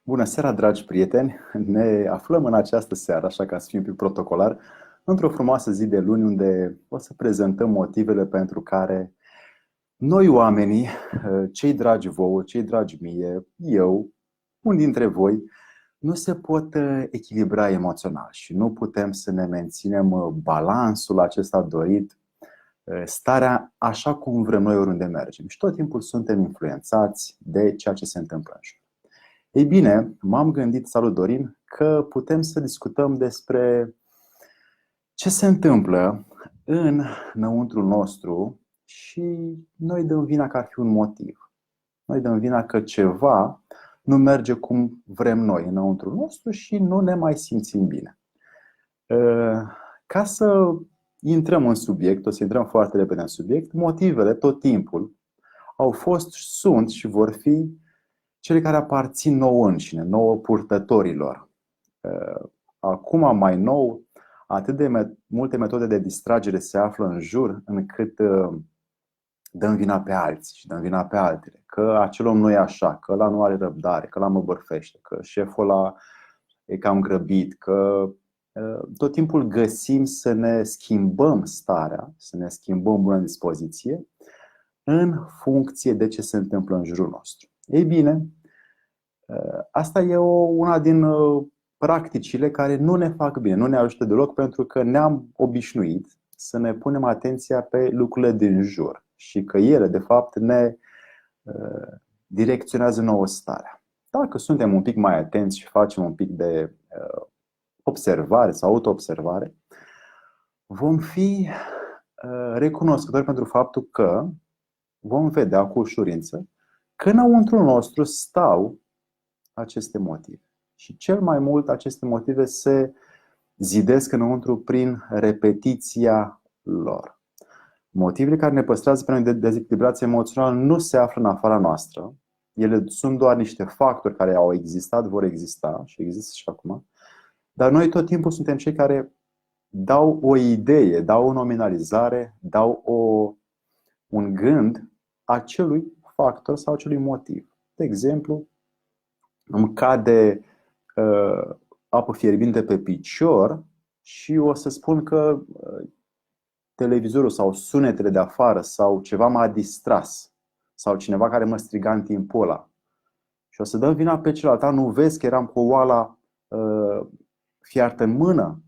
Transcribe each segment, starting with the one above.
Bună seara, dragi prieteni! Ne aflăm în această seară, așa ca să fim un pic protocolar, într-o frumoasă zi de luni unde o să prezentăm motivele pentru care noi oamenii, cei dragi vouă, cei dragi mie, eu, unii dintre voi, nu se pot echilibra emoțional și nu putem să ne menținem balansul acesta dorit, starea așa cum vrem noi oriunde mergem. Și tot timpul suntem influențați de ceea ce se întâmplă în jur. Ei bine, m-am gândit, salut Dorin, că putem să discutăm despre ce se întâmplă înăuntru nostru și noi dăm vina că ar fi un motiv. Noi dăm vina că ceva nu merge cum vrem noi înăuntru nostru și nu ne mai simțim bine. Ca să intrăm în subiect, o să intrăm foarte repede în subiect, motivele tot timpul au fost, sunt și vor fi cele care aparțin nouă înșine, nouă purtătorilor. Acum mai nou, atât de multe metode de distragere se află în jur, încât dăm vina pe alții și dăm vina pe altele. Că acel om nu e așa, că ăla nu are răbdare, că ăla mă bârfește, că șeful ăla e cam grăbit, că tot timpul găsim să ne schimbăm starea, să ne schimbăm bună dispoziție în funcție de ce se întâmplă în jurul nostru. Ei bine, asta e una din practicile care nu ne fac bine, nu ne ajută deloc, pentru că ne-am obișnuit să ne punem atenția pe lucrurile din jur și că ele, de fapt, ne direcționează nouă starea. Dacă suntem un pic mai atenți și facem un pic de observare sau auto-observare, vom fi recunoscători pentru faptul că vom vedea cu ușurință că înăuntru nostru stau aceste motive. Și cel mai mult aceste motive se zidesc înăuntru prin repetiția lor. Motivele care ne păstrează pe noi de dezechilibrați emoțional nu se află în afara noastră. Ele sunt doar niște factori care au existat, vor exista și există și acum. Dar noi tot timpul suntem cei care dau o idee, dau o nominalizare, dau un gând acelui factor sau acelui motiv. De exemplu, îmi cade apă fierbinte pe picior și o să spun că televizorul sau sunetele de afară sau ceva m-a distras sau cineva care mă striga în timpul ăla. Și o să dăm vina pe celălalt. Nu vezi că eram cu oala fiartă în mână?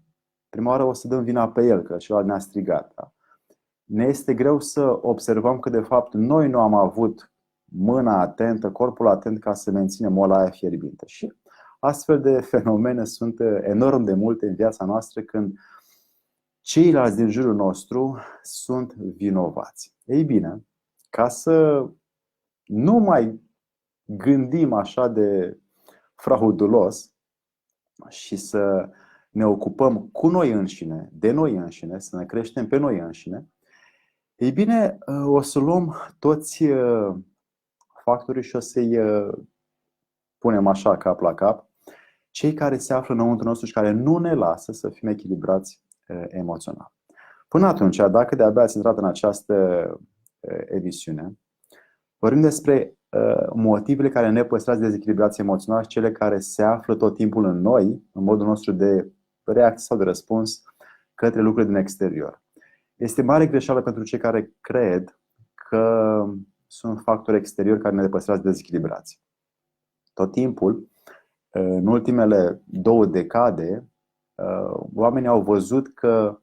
Prima oară o să dăm vina pe el că celălalt ne-a strigat. Da? Ne este greu să observăm că de fapt noi nu am avut mâna atentă, corpul atent ca să menținem oala aia fierbinte. Și astfel de fenomene sunt enorm de multe în viața noastră când ceilalți din jurul nostru sunt vinovați. Ei bine, ca să nu mai gândim așa de fraudulos și să ne ocupăm cu noi înșine, de noi înșine, să ne creștem pe noi înșine, ei bine, o să luăm toți factorii și o să-i punem așa cap la cap, cei care se află înăuntru nostru și care nu ne lasă să fim echilibrați emoțional. Până atunci, dacă de-abia ați intrat în această emisiune, vorbim despre motivele care ne păstrează dezechilibrați emoțional și cele care se află tot timpul în noi, în modul nostru de reacție sau de răspuns către lucrurile din exterior. Este mare greșeală pentru cei care cred că sunt factori exteriori care ne păstrează dezechilibrați. Tot timpul, în ultimele 2 decade, oamenii au văzut că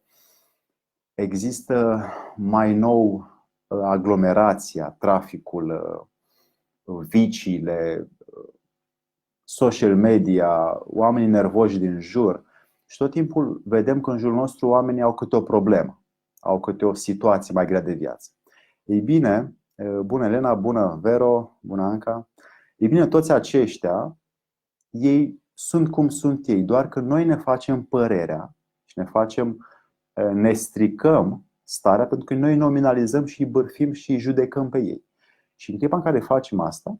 există mai nou aglomerația, traficul, viciile, social media, oamenii nervoși din jur. Și tot timpul vedem că în jurul nostru oamenii au câte o problemă, au câte o situație mai grea de viață. Ei bine, bună Elena, bună Vero, bună Anca. Ei bine, toți aceștia, ei sunt cum sunt ei, doar că noi ne facem părerea și ne stricăm starea pentru că noi nominalizăm și îi bârfim și îi judecăm pe ei. Și în clipa în care facem asta,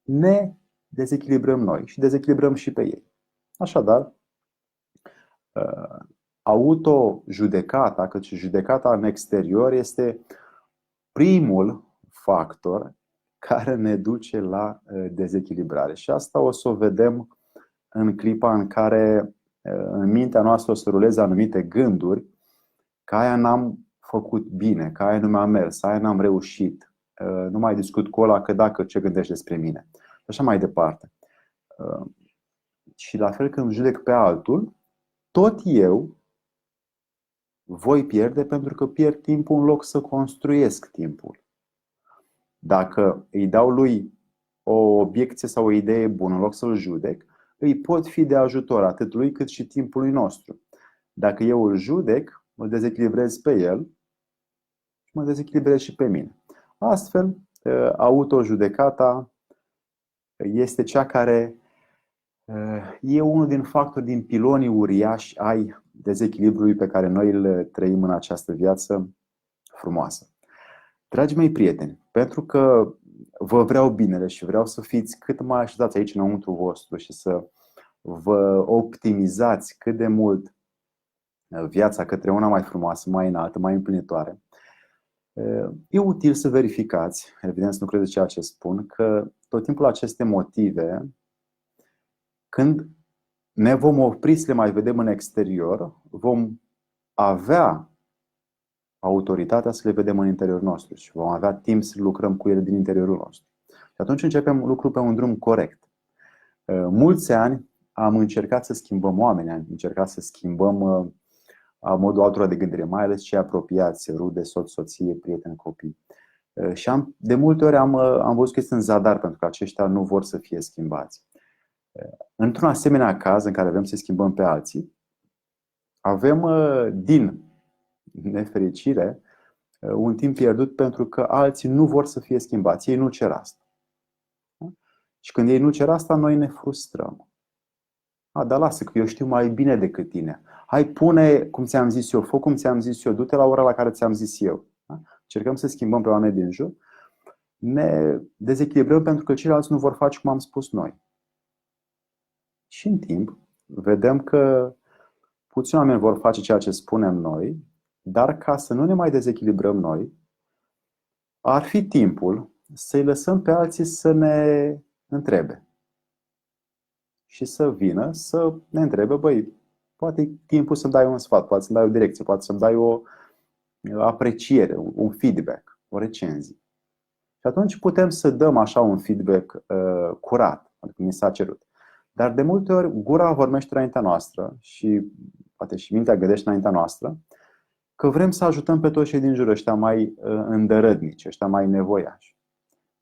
ne dezechilibrăm noi și dezechilibrăm și pe ei. Așadar, auto-judecata, căci judecata în exterior este primul factor care ne duce la dezechilibrare. Și asta o să o vedem în clipa în care în mintea noastră o să ruleze anumite gânduri că aia n-am făcut bine, că aia nu mi-a mers, aia n-am reușit, nu mai discut cu ăla că dacă ce gândești despre mine. Și așa mai departe. Și la fel când judec pe altul, tot eu voi pierde pentru că pierd timpul în loc să construiesc timpul. Dacă îi dau lui o obiecție sau o idee bună în loc să-l judec, îi pot fi de ajutor atât lui cât și timpului nostru. Dacă eu îl judec, mă dezechilibrez pe el și mă dezechilibrez și pe mine. Astfel, autojudecata este cea care e unul din factori, din pilonii uriași ai dezechilibrului pe care noi îl trăim în această viață frumoasă. Dragii mei prieteni, pentru că vă vreau binele și vreau să fiți cât mai așezați aici înăuntru vostru și să vă optimizați cât de mult viața către una mai frumoasă, mai înaltă, mai împlinitoare, e util să verificați, evident să nu credeți ceea ce spun, că tot timpul aceste motive, când ne vom opri să le mai vedem în exterior, vom avea autoritatea să le vedem în interiorul nostru și vom avea timp să lucrăm cu ele din interiorul nostru. Și atunci începem lucrul pe un drum corect. Mulți ani am încercat să schimbăm oameni, am încercat să schimbăm modul altora de gândire, mai ales cei apropiați, rude, soț, soție, prieteni, copii. Și de multe ori am văzut că este în zadar, pentru că aceștia nu vor să fie schimbați. Într-un asemenea caz în care vrem să schimbăm pe alții, avem din nefericire un timp pierdut pentru că alții nu vor să fie schimbați, ei nu cer asta. Și când ei nu cer asta, noi ne frustrăm. Dar lasă că eu știu mai bine decât tine. Hai, pune cum ți-am zis eu, fă cum ți-am zis eu, du-te la ora la care ți-am zis eu. Încercăm să schimbăm pe oameni din jur, ne dezechilibrăm pentru că ceilalți nu vor face cum am spus noi. Și în timp vedem că puțini oameni vor face ceea ce spunem noi, dar ca să nu ne mai dezechilibrăm noi, ar fi timpul să-i lăsăm pe alții să ne întrebe. Și să vină să ne întrebe, băi, poate e timpul să-mi dai un sfat, poate să-mi dai o direcție, poate să-mi dai o apreciere, un feedback, o recenzie. Și atunci putem să dăm așa un feedback curat, adică mi s-a cerut. Dar de multe ori gura vorbește înaintea noastră și poate și mintea gândește înaintea noastră că vrem să ajutăm pe toți cei din jur, ăștia mai îndărădnici, ăștia mai nevoiași.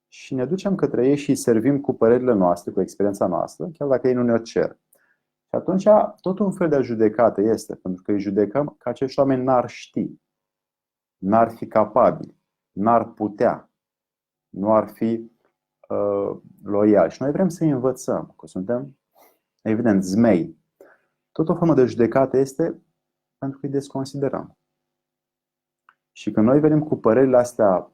Și ne ducem către ei și îi servim cu părerile noastre, cu experiența noastră, chiar dacă ei nu ne-o cer. Și atunci tot un fel de judecată este, pentru că îi judecăm că acești oameni n-ar ști, n-ar fi capabili, n-ar putea, nu ar fi loiali. Și noi vrem să îi învățăm, că suntem, evident, zmei. Tot o formă de judecată este pentru că îi desconsiderăm. Și când noi venim cu părerile astea,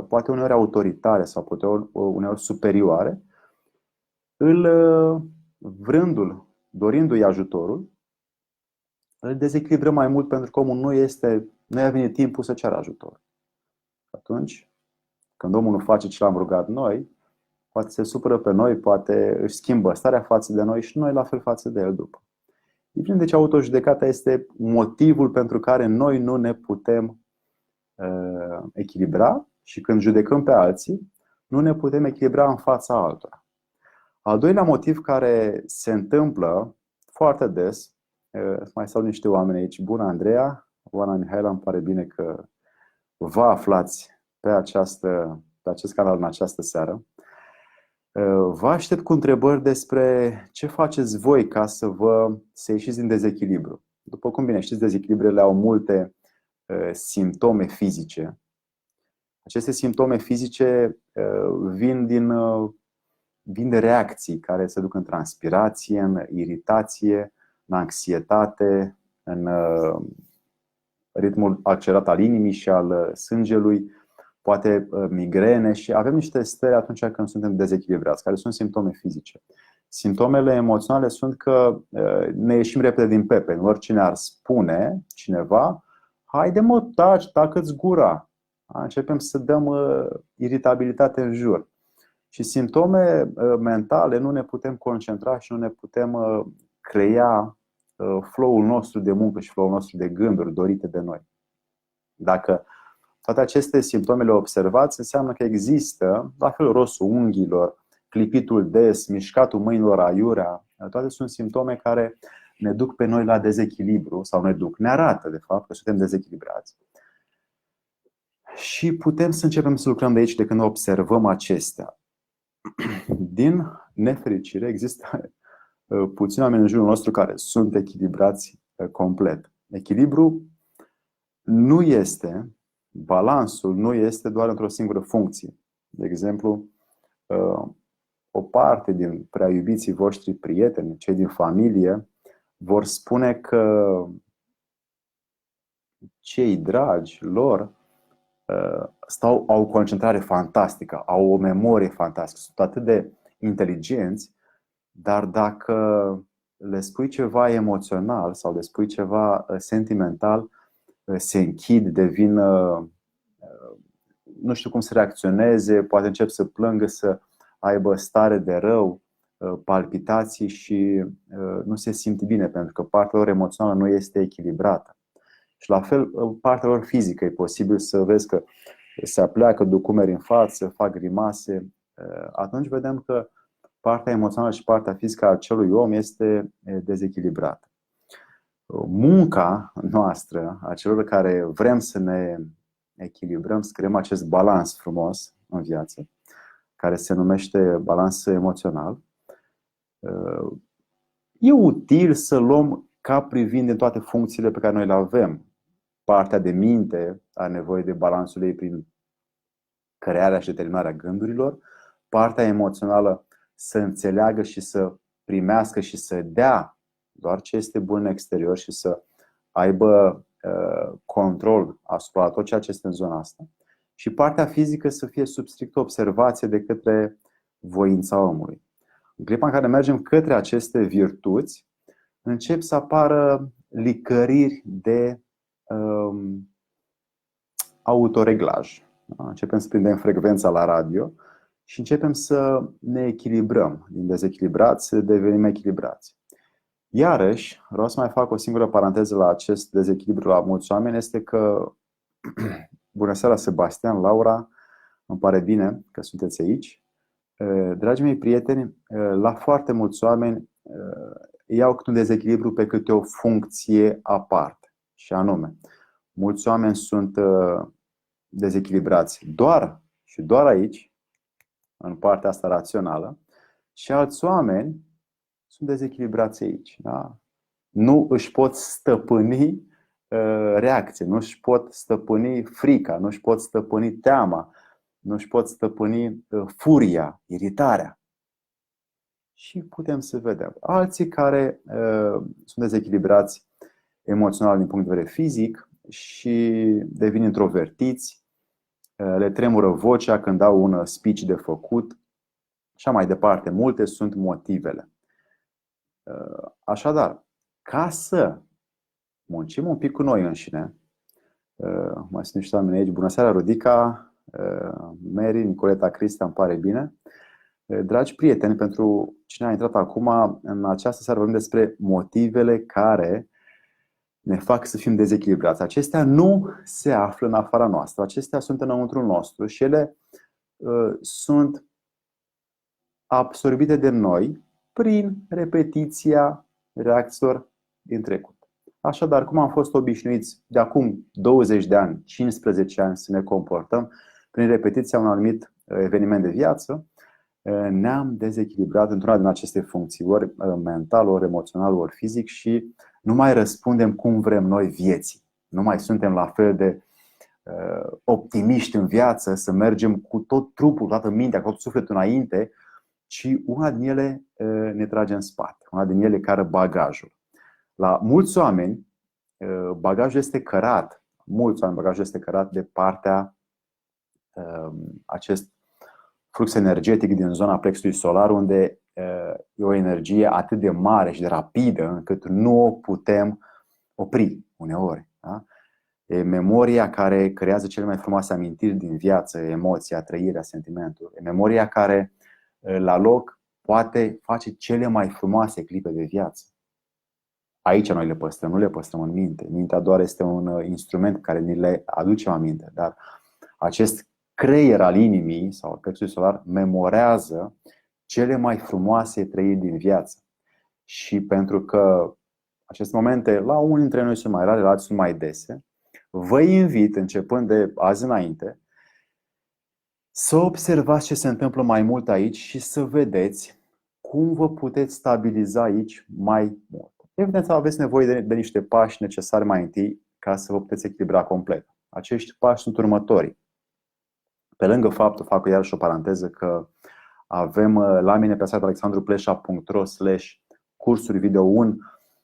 poate uneori autoritare sau poate uneori superioare, dorindu-i ajutorul, îl dezechilibrăm mai mult pentru că omul nu i-a venit timpul să ceară ajutor. Atunci, când omul nu face ce l-am rugat noi, poate se supără pe noi, poate își schimbă starea față de noi și noi la fel față de el după. Deci autojudecata este motivul pentru care noi nu ne putem echilibra și când judecăm pe alții, nu ne putem echilibra în fața altora. Al doilea motiv care se întâmplă foarte des, mai stau niște oameni aici. Bună, Andreea, Oana Mihaela, îmi pare bine că vă aflați pe acest canal în această seară. Vă aștept cu întrebări despre ce faceți voi ca să ieșiți din dezechilibru. După cum bine știți, dezechilibrele au multe simptome fizice. Aceste simptome fizice vin de reacții care se duc în transpirație, în iritație, în anxietate, în ritmul accelerat al inimii și al sângelui, poate migrene și avem niște stări atunci când suntem dezechilibrați, care sunt simptome fizice. Simptomele emoționale sunt că ne ieșim repede din pepe. Oricine ar spune cineva, haide mă, taci, tacă-ți gura. Începem să dăm iritabilitate în jur. Și simptome mentale nu ne putem concentra și nu ne putem crea flow-ul nostru de muncă și flow-ul nostru de gânduri dorite de noi. Dacă toate aceste simptome le observați, înseamnă că există, la fel rosul unghiilor, clipitul des, mișcatul mâinilor aiurea, toate sunt simptome care ne duc pe noi la dezechilibru sau ne arată de fapt că suntem dezechilibrați. Și putem să începem să lucrăm de aici de când observăm acestea. Din nefericire, există puțini oameni în jurul nostru care sunt echilibrați complet. Echilibru nu este, balansul nu este doar într-o singură funcție. De exemplu, o parte din prea iubiții voștri prieteni, cei din familie, vor spune că cei dragi lor au o concentrare fantastică, au o memorie fantastică, sunt atât de inteligenți, dar dacă le spui ceva emoțional sau le spui ceva sentimental, se închid, devin, nu știu cum să reacționeze, poate încep să plângă, să aibă stare de rău, palpitații și nu se simt bine pentru că partea lor emoțională nu este echilibrată. Și la fel, partea lor fizică e posibil să vezi că se apleacă, duc umeri în față, fac grimase. Atunci vedem că partea emoțională și partea fizică a acelui om este dezechilibrată. Munca noastră, a celor care vrem să ne echilibrăm, să creăm acest balans frumos în viață, care se numește balans emoțional, e util să luăm ca privind din toate funcțiile pe care noi le avem. Partea de minte are nevoie de balansul ei prin crearea și determinarea gândurilor. Partea emoțională să înțeleagă și să primească și să dea doar ce este bun în exterior și să aibă control asupra tot ceea ce este în zona asta. Și partea fizică să fie sub strictă observație de către voința omului. În clipa în care mergem către aceste virtuți, încep să apară licăriri de autoreglaj. Începem să prindem frecvența la radio și începem să ne echilibrăm. Din dezechilibrați devenim echilibrați. Iarăși, vreau să mai fac o singură paranteză la acest dezechilibru la mulți oameni, este că bună seara, Sebastian, Laura, îmi pare bine că sunteți aici. Dragii mei prieteni, la foarte mulți oameni iau câte un dezechilibru pe câte o funcție aparte. Și anume, mulți oameni sunt dezechilibrați doar și doar aici, în partea asta rațională, și alți oameni sunt dezechilibrați aici. Da? Nu își pot stăpâni reacție, nu își pot stăpâni frica, nu își pot stăpâni teama, nu își pot stăpâni furia, iritarea. Și putem să vedem. Alții care sunt dezechilibrați emoțional din punct de vedere fizic și devin introvertiți, le tremură vocea când au un speech de făcut și mai departe. Multe sunt motivele. Așadar, ca să muncim un pic cu noi înșine, mai sunt niște oameni aici. Bună seara, Rodica, Mary, Nicoleta, Cristia, îmi pare bine. Dragi prieteni, pentru cine a intrat acum, în această seară vorbim despre motivele care ne fac să fim dezechilibrați. Acestea nu se află în afara noastră, acestea sunt înăuntru nostru și ele sunt absorbite de noi prin repetiția reacțiilor din trecut. Așadar, cum am fost obișnuiți de acum 20 de ani, 15 ani să ne comportăm prin repetiția unui anumit eveniment de viață, ne-am dezechilibrat într-una din aceste funcții, ori mental, ori emoțional, ori fizic, și nu mai răspundem cum vrem noi vieții. Nu mai suntem la fel de optimiști în viață, să mergem cu tot trupul, toată mintea, cu tot sufletul înainte, ci una din ele ne trage în spate, una din ele care bagajul. La mulți oameni, bagajul este cărat. Mulți oameni, bagajul este cărat de partea acest flux energetic din zona plexului solar, unde e o energie atât de mare și de rapidă încât nu o putem opri uneori. Da? E memoria care creează cele mai frumoase amintiri din viață, emoția, trăirea, sentimentul. E memoria care la loc, poate face cele mai frumoase clipe de viață. Aici noi le păstrăm, nu le păstrăm în minte. Mintea doar este un instrument care ni le aduce aminte, dar acest creier al inimii sau al plexului solar memorează cele mai frumoase trăiri din viață. Și pentru că aceste momente la unii dintre noi sunt mai rare, la alții sunt mai dese, vă invit, începând de azi înainte, să observați ce se întâmplă mai mult aici și să vedeți cum vă puteți stabiliza aici mai mult. Evident, aveți nevoie de niște pași necesari mai întâi ca să vă puteți echilibra complet. Acești pași sunt următorii. Pe lângă faptul, fac iarăși o paranteză, că avem la mine pe site alexandruplesa.ro/cursuri video un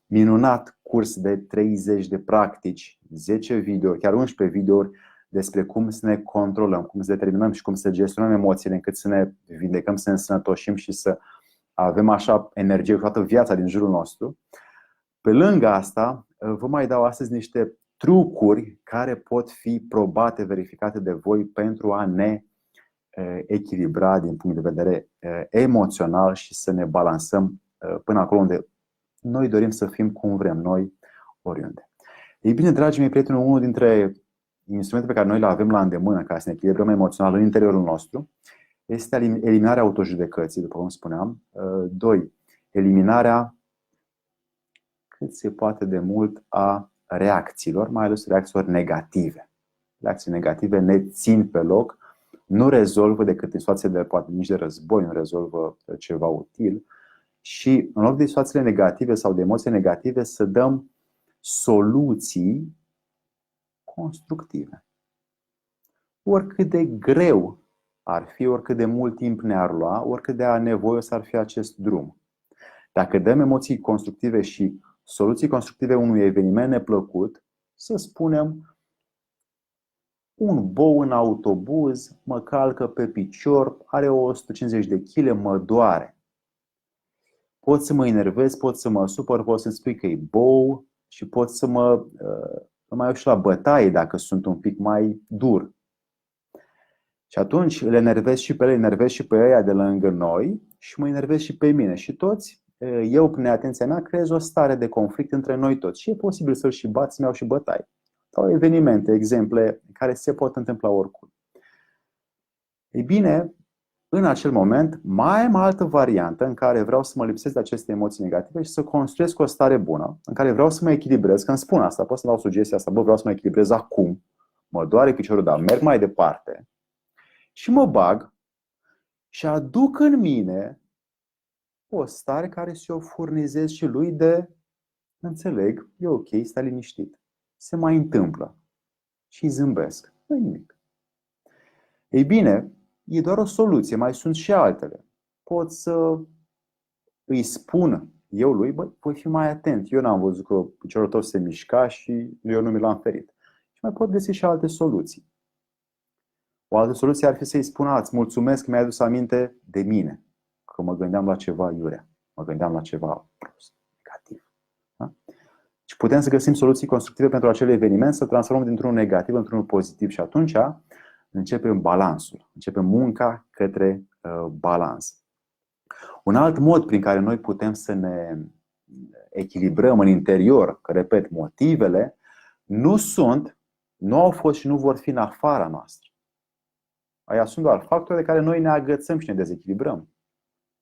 minunat curs de 30 de practici, 10 video, chiar 11 videouri despre cum să ne controlăm, cum să determinăm și cum să gestionăm emoțiile încât să ne vindecăm, să ne însănătoșim și să avem așa energie cu toată viața din jurul nostru. Pe lângă asta, vă mai dau astăzi niște trucuri care pot fi probate, verificate de voi pentru a ne echilibra din punct de vedere emoțional și să ne balansăm până acolo unde noi dorim să fim, cum vrem noi, oriunde. Ei bine, dragii mei prieteni, unul dintre instrumentele pe care noi le avem la îndemână ca să ne echilibrăm emoțional în interiorul nostru este eliminarea autojudecății, după cum spuneam. 2. Eliminarea cât se poate de mult a reacțiilor, mai ales reacțiilor negative. Reacții negative ne țin pe loc, nu rezolvă decât în situații de poate nici de război, nu rezolvă ceva util. Și în loc de situațiile negative sau de emoții negative, să dăm soluții constructive. Oricât de greu ar fi, oricât de mult timp ne-ar lua, oricât de anevoios ar fi acest drum. Dacă dăm emoții constructive și soluții constructive unui eveniment neplăcut, să spunem, un bou în autobuz mă calcă pe picior, are 150 de kg, mă doare. Pot să mă enervez, pot să mă supăr, pot să-mi spui că e bou și pot să mă mai iau și la bătaie dacă sunt un pic mai dur. Și atunci îl enervez și pe el, enervez și pe ăia de lângă noi și mă enervez și pe mine. Și toți, eu prin neatenția mea, creez o stare de conflict între noi toți. Și e posibil să-l și bat, să-mi iau și bătaie. Sau evenimente, exemple care se pot întâmpla oricum. Ei bine, în acel moment mai am altă variantă în care vreau să mă lipsesc de aceste emoții negative și să construiesc o stare bună, în care vreau să mă echilibrez. Când spun asta, pot să dau sugestia asta, vreau să mă echilibrez acum, mă doare piciorul, dar merg mai departe și mă bag și aduc în mine o stare care să o furnizez și lui de înțeleg, e ok, stai liniștit, se mai întâmplă și zâmbesc, nu nimic. Ei bine, e doar o soluție, mai sunt și altele. Pot să îi spun eu lui, voi fi mai atent, eu n-am văzut că piciorul tău se mișca și eu nu mi l-am ferit. Și mai pot găsi și alte soluții. O altă soluție ar fi să-i spun, îți mulțumesc că mi-ai adus aminte de mine, că mă gândeam la ceva iurea, mă gândeam la ceva prost, negativ. Da? Și putem să găsim soluții constructive pentru acel eveniment, să transformăm dintr-unul negativ într-unul pozitiv și atunci începem balansul, începem munca către balans. Un alt mod prin care noi putem să ne echilibrăm în interior, că repet, motivele nu au fost și nu vor fi în afara noastră. Aia sunt doar factori de care noi ne agățăm și ne dezechilibrăm.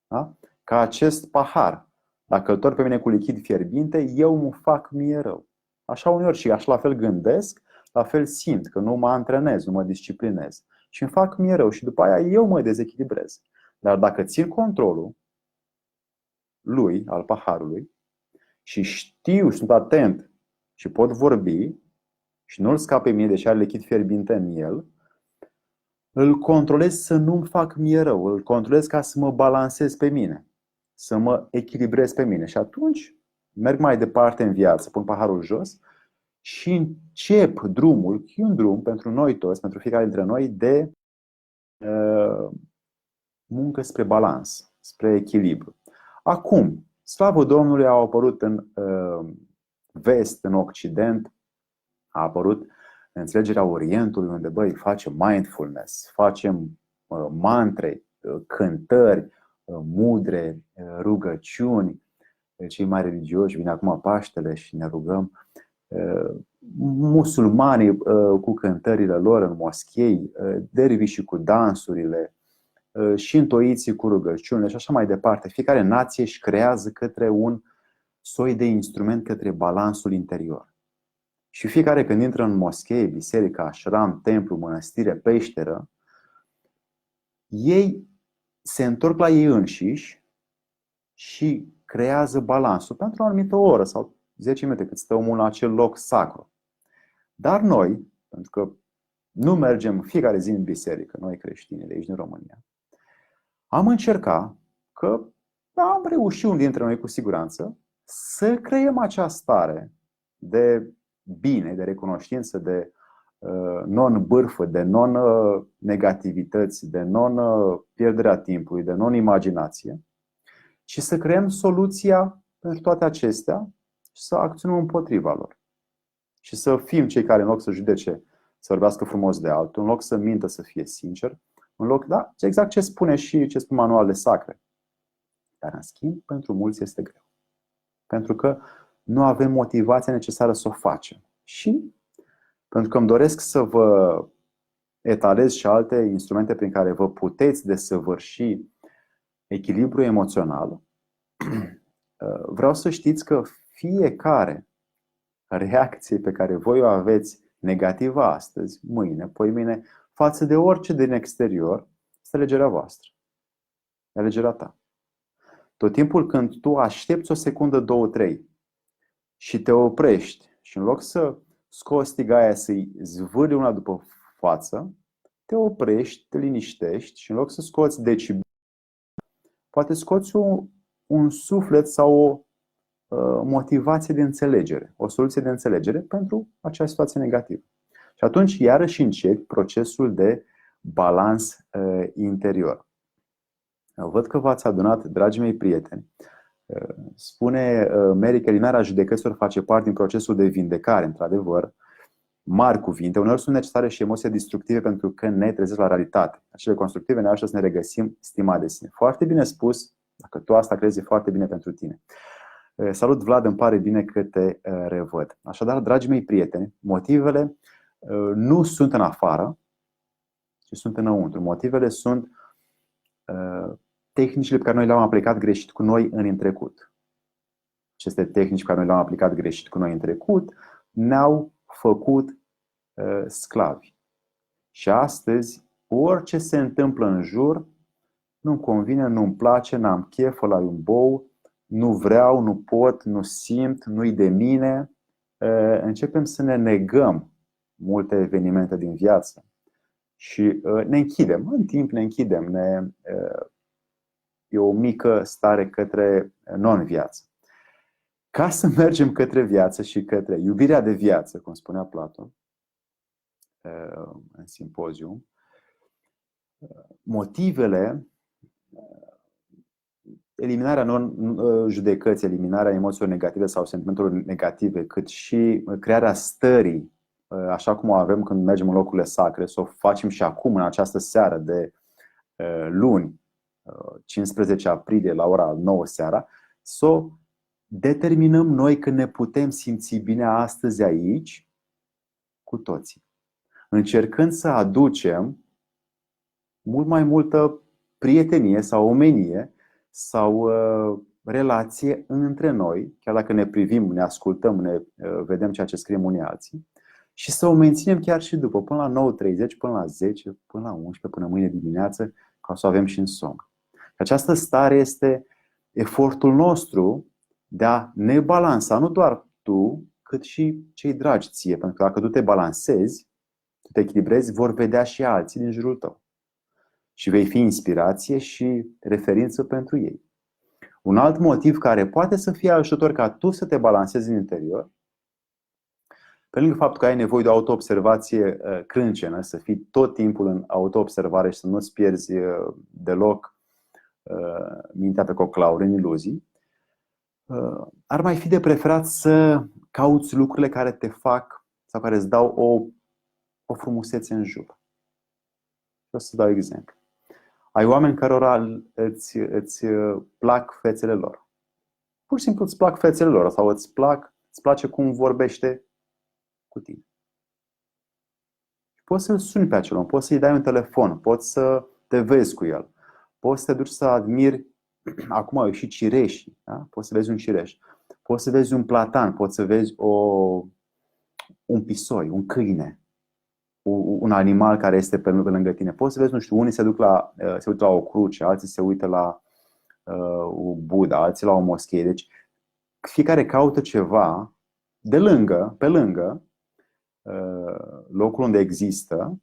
Da? Ca acest pahar. Dacă îl torc pe mine cu lichid fierbinte, eu mă fac mie rău. Așa uneori și așa la fel gândesc, la fel simt că nu mă antrenez, nu mă disciplinez. Și îmi fac mie rău și după aia eu mă dezechilibrez. Dar dacă țin controlul lui, al paharului, și știu, sunt atent și pot vorbi și nu-l scap pe mine, deși are lichid fierbinte în el, îl controlez să nu-mi fac mie rău, îl controlez ca să mă balansez pe mine, să mă echilibrez pe mine. Și atunci merg mai departe în viață, pun paharul jos și încep drumul, e un drum pentru noi toți, pentru fiecare dintre noi, de muncă spre balans, spre echilibru. Acum, slavă Domnului, au apărut în vest, în Occident, a apărut înțelegerea Orientului, unde facem mindfulness, facem mantre, cântări, mudre, rugăciuni. Cei mai religioși, vine acum Paștele și ne rugăm. Musulmanii cu cântările lor în moschei, dervișii cu dansurile, șintoiții cu rugăciunile și așa mai departe. Fiecare nație își creează către un soi de instrument, către balansul interior. Și fiecare când intră în moschee, biserică, ashram, templu, mănăstire, peșteră, ei se întorc la ei înșiși și creează balansul pentru o anumită oră sau 10 minute cât stă omul în acel loc sacru. Dar noi, pentru că nu mergem fiecare zi în biserică, noi creștini de aici din România, am încercat, că am reușit unul dintre noi cu siguranță, să creăm această stare de bine, de recunoștință, de non-bârfă, de non-negativități, de non-pierderea timpului, de non-imaginație și să creăm soluția pentru toate acestea și să acționăm împotriva lor. Și să fim cei care, în loc să judece, să vorbească frumos de altul, în loc să mintă, să fie sincer, în loc, da, exact ce spune și ce spun manualele sacre. Dar, în schimb, pentru mulți este greu. Pentru că nu avem motivația necesară să o facem. Și pentru că îmi doresc să vă etalez și alte instrumente prin care vă puteți desăvârși echilibru emoțional, vreau să știți că fiecare reacție pe care voi o aveți negativă astăzi, mâine, poimâine, față de orice din exterior, este alegerea voastră. E alegerea ta. Tot timpul când tu aștepți o secundă, 2, 3 și te oprești și în loc să scoți tigaia să-i zvârli una după față, te oprești, te liniștești și în loc să scoți decibeli, poate scoți un suflet sau o motivație de înțelegere, o soluție de înțelegere pentru acea situație negativă. Și atunci iarăși începi procesul de balans interior. Văd că v-ați adunat, dragii mei prieteni. Spune Mary că eliminarea judecăților face parte din procesul de vindecare, într-adevăr. Mari cuvinte, uneori sunt necesare și emoții destructive pentru că ne trezesc la realitate. Acele constructive ne ajută să ne regăsim stima de sine. Foarte bine spus, dacă tu asta crezi, e foarte bine pentru tine. Salut, Vlad, îmi pare bine că te revăd. Așadar, dragii mei prieteni, motivele nu sunt în afară, ci sunt înăuntru. Motivele sunt tehnicile pe care noi le-am aplicat greșit cu noi în trecut. Aceste tehnici pe care noi le-am aplicat greșit cu noi în trecut ne-au făcut sclavi. Și astăzi, orice se întâmplă în jur, nu-mi convine, nu-mi place, n-am chef, ăla e un bou, nu vreau, nu pot, nu simt, nu-i de mine. Începem să ne negăm multe evenimente din viață și ne închidem. În timp ne închidem. E o mică stare către non-viață. Ca să mergem către viață și către iubirea de viață, cum spunea Platon în Simpozium, motivele, eliminarea non-judecății, eliminarea emoțiilor negative sau sentimentelor negative, cât și crearea stării, așa cum o avem când mergem în locurile sacre, să o facem și acum, în această seară de luni, 15 aprilie, la ora 9 seara, să o determinăm noi că ne putem simți bine astăzi aici cu toții. Încercând să aducem mult mai multă prietenie sau omenie sau relație între noi, chiar dacă ne privim, ne ascultăm, ne vedem ceea ce scriem unii alții, și să o menținem chiar și după, până la 9:30, până la 10, până la 11, până mâine dimineață, ca să o avem și în somn. Această stare este efortul nostru de a ne balansa, nu doar tu, cât și cei dragi ție. Pentru că dacă tu te balansezi, tu te echilibrezi, vor vedea și alții din jurul tău. Și vei fi inspirație și referință pentru ei. Un alt motiv care poate să fie ajutor ca tu să te balansezi în interior, pe lângă faptul că ai nevoie de o autoobservație crâncenă, să fii tot timpul în autoobservare și să nu-ți pierzi deloc mintea pe coclauri, în iluzii, ar mai fi de preferat să cauți lucrurile care te fac sau care îți dau o frumusețe în jur. O să dau exemplu. Ai oameni cărora îți plac fețele lor. Pur și simplu îți plac fețele lor sau îți place cum vorbește cu tine. Poți să-l suni pe acel om, poți să-i dai un telefon, poți să te vezi cu el, poți să te duci să admiri. Acum au ieșit cireși, da? Poți să vezi un cireș, poți să vezi un platan, poți să vezi un pisoi, un câine, un animal care este pe lângă tine. Poți să vezi, nu știu, unii se uită la o cruce, alții se uită la o Buddha, alții la o moschee. Deci fiecare caută ceva pe lângă locul unde există,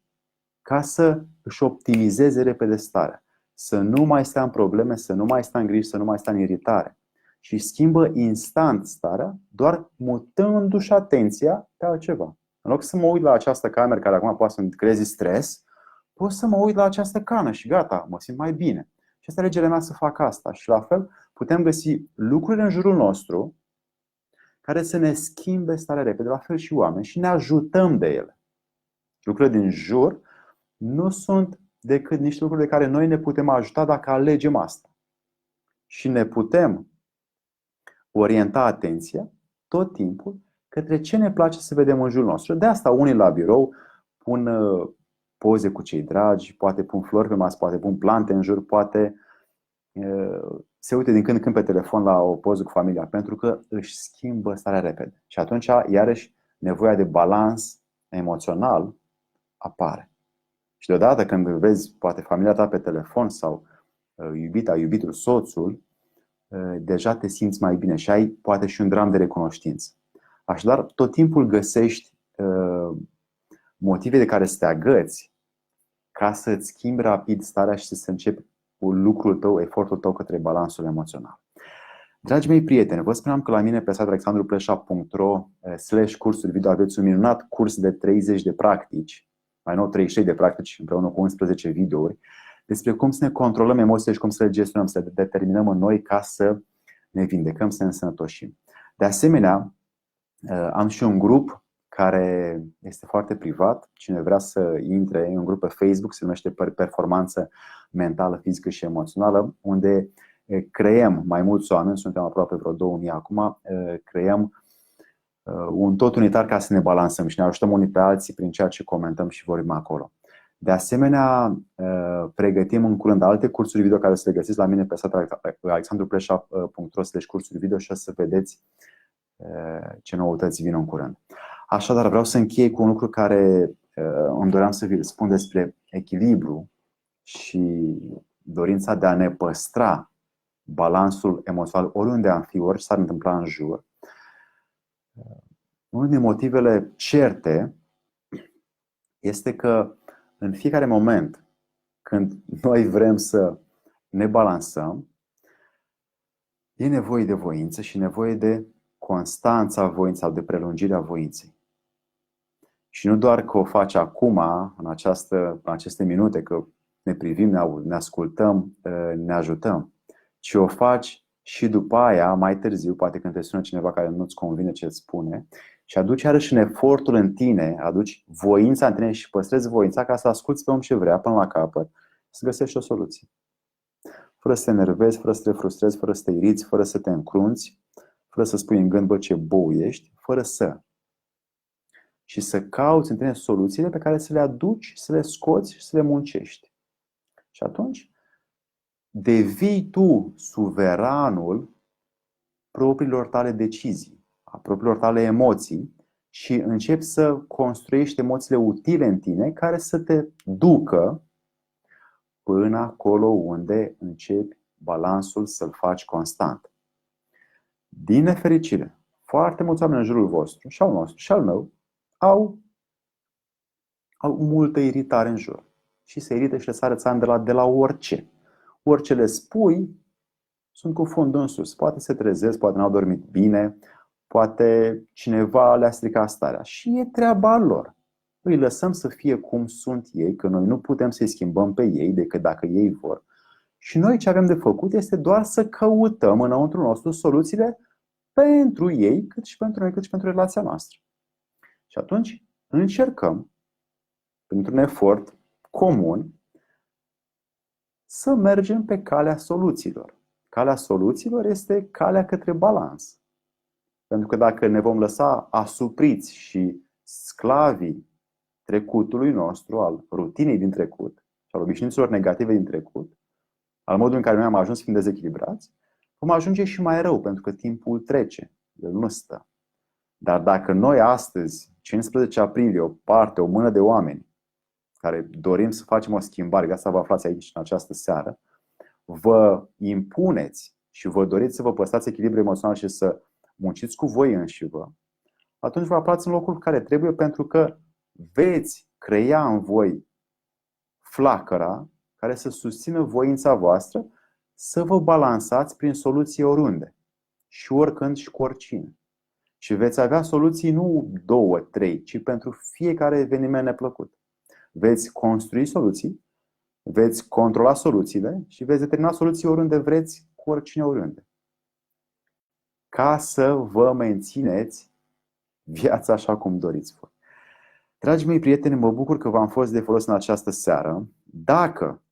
ca să își optimizeze repede starea. Să nu mai stea în probleme, să nu mai stea în griji, să nu mai stea în iritare. Și schimbă instant starea, doar mutându-și atenția pe altceva. În loc să mă uit la această cameră care acum poate să-mi creeze stres, pot să mă uit la această cană și gata, mă simt mai bine. Și asta e legea mea să fac asta. Și la fel putem găsi lucruri în jurul nostru care să ne schimbe starea repede, la fel și oameni, și ne ajutăm de ele. Lucrurile din jur nu sunt decât niște lucruri de care noi ne putem ajuta dacă alegem asta. Și ne putem orienta atenția tot timpul către ce ne place să vedem în jurul nostru. De asta unii la birou pun poze cu cei dragi, poate pun flori pe masă, poate pun plante în jur, poate se uite din când în când pe telefon la o poză cu familia, pentru că își schimbă starea repede. Și atunci, iarăși, nevoia de balans emoțional apare. Și deodată când vezi poate familia ta pe telefon sau iubitul, soțul, deja te simți mai bine și ai poate și un dram de recunoștință. Așadar, tot timpul găsești motive de care să te agăți ca să-ți schimbi rapid starea și să începi cu lucrul tău, efortul tău către balansul emoțional. Dragii mei prieteni, vă spuneam că la mine pe site-ul alexandruplesa.ro/cursuri video aveți un minunat curs de 30 de practici, mai nou 33 de practici împreună cu 11 videouri, despre cum să ne controlăm emoțiile și cum să le gestionăm, să le determinăm în noi ca să ne vindecăm, să ne însănătoșim. De asemenea, am și un grup care este foarte privat. Cine vrea să intre, e un grup pe Facebook, se numește Performanță Mentală, Fizică și Emoțională, unde creăm mai mulți oameni, suntem aproape vreo 2000 acum, creăm un tot unitar ca să ne balansăm și ne ajutăm unii pe alții prin ceea ce comentăm și vorbim acolo. De asemenea, pregătim în curând alte cursuri video care să le găsiți la mine pe site-ul alexandruplesa.ro/cursuri video și o să vedeți ce noutăți vin în curând. Așadar, vreau să închei cu un lucru care îmi doream să vi spun despre echilibru și dorința de a ne păstra balansul emoțional oriunde am fi, orice s-ar întâmpla în jur. Unul din motivele certe este că în fiecare moment când noi vrem să ne balansăm, e nevoie de voință și nevoie de constanța voinței sau de prelungirea voinței. Și nu doar că o faci acum, în aceste minute, că ne privim, ne ascultăm, ne ajutăm, ci o faci și după aia, mai târziu, poate când te sună cineva care nu-ți convine ce îți spune, și aduci iarăși în efortul în tine, aduci voința în tine și păstrezi voința ca să asculți pe om ce vrea până la capăt, să găsești o soluție. Fără să te enervezi, fără să te frustrezi, fără să te iriți, fără să te încrunți, fără să spui în gând, bă, ce bou ești, fără să. Și să cauți în tine soluțiile pe care să le aduci, să le scoți și să le muncești. Și atunci devii tu suveranul propriilor tale decizii, a propriilor tale emoții și începi să construiești emoțiile utile în tine care să te ducă până acolo unde începi balansul să-l faci constant. Din nefericire, foarte mulți oameni în jurul vostru, și al nostru, și al meu, au multă iritare în jur. Și se irită și le sare țeană de la orice. Orice le spui, sunt cu fundul în sus. Poate se trezesc, poate n-au dormit bine, poate cineva le-a stricat starea. Și e treaba lor. Îi lăsăm să fie cum sunt ei, că noi nu putem să-i schimbăm pe ei decât dacă ei vor. Și noi ce avem de făcut este doar să căutăm înăuntru nostru soluțiile pentru ei, cât și pentru noi, cât și pentru relația noastră. Și atunci încercăm, printr-un efort comun, să mergem pe calea soluțiilor. Calea soluțiilor este calea către balans. Pentru că dacă ne vom lăsa asupriți și sclavii trecutului nostru, al rutinei din trecut și al obișnuințelor negative din trecut, al modului în care noi am ajuns să fim dezechilibrați, vom ajunge și mai rău, pentru că timpul trece, el nu stă. Dar dacă noi astăzi, 15 aprilie, o mână de oameni care dorim să facem o schimbare, de asta vă aflați aici în această seară, vă impuneți și vă doriți să vă păstrați echilibru emoțional și să munciți cu voi înșivă, atunci vă aflați în locul care trebuie, pentru că veți crea în voi flacăra care să susțină voința voastră să vă balansați prin soluții oriunde și oricând și cu oricine. Și veți avea soluții nu 2, 3, ci pentru fiecare eveniment neplăcut. Veți construi soluții, veți controla soluțiile și veți determina soluții oriunde vreți, cu oricine oriunde. Ca să vă mențineți viața așa cum doriți voi. Dragii mei prieteni, mă bucur că v-am fost de folos în această seară. Dacă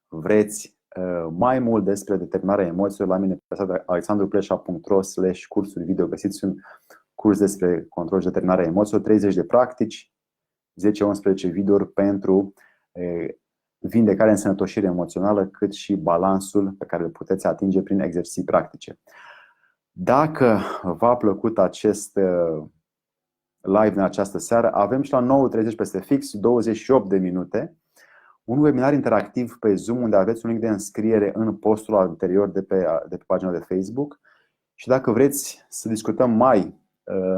vreți mai mult despre determinarea emoțiilor, la mine pe site alexandrupleșa.ro/cursuri video găsiți un curs despre control și determinarea emoțiilor, 30 de practici, 10-11 videouri pentru vindecare, însănătoșire emoțională, cât și balansul pe care îl puteți atinge prin exerciții practice. Dacă v-a plăcut acest live în această seară, avem și la 9:30 peste fix, 28 de minute, un webinar interactiv pe Zoom unde aveți un link de înscriere în postul anterior de pe pagina de Facebook. Și dacă vreți să discutăm mai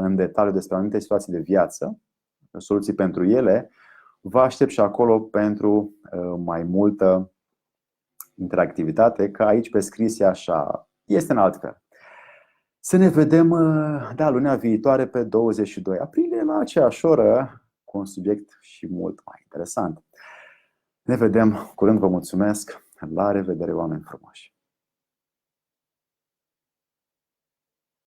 în detaliu despre anumite situații de viață, soluții pentru ele, vă aștept și acolo pentru mai multă interactivitate, că aici pe scris e așa, este în alt fel. Să ne vedem lunea viitoare pe 22 aprilie la aceeași oră cu un subiect și mult mai interesant. Ne vedem curând, vă mulțumesc, la revedere, oameni frumoși!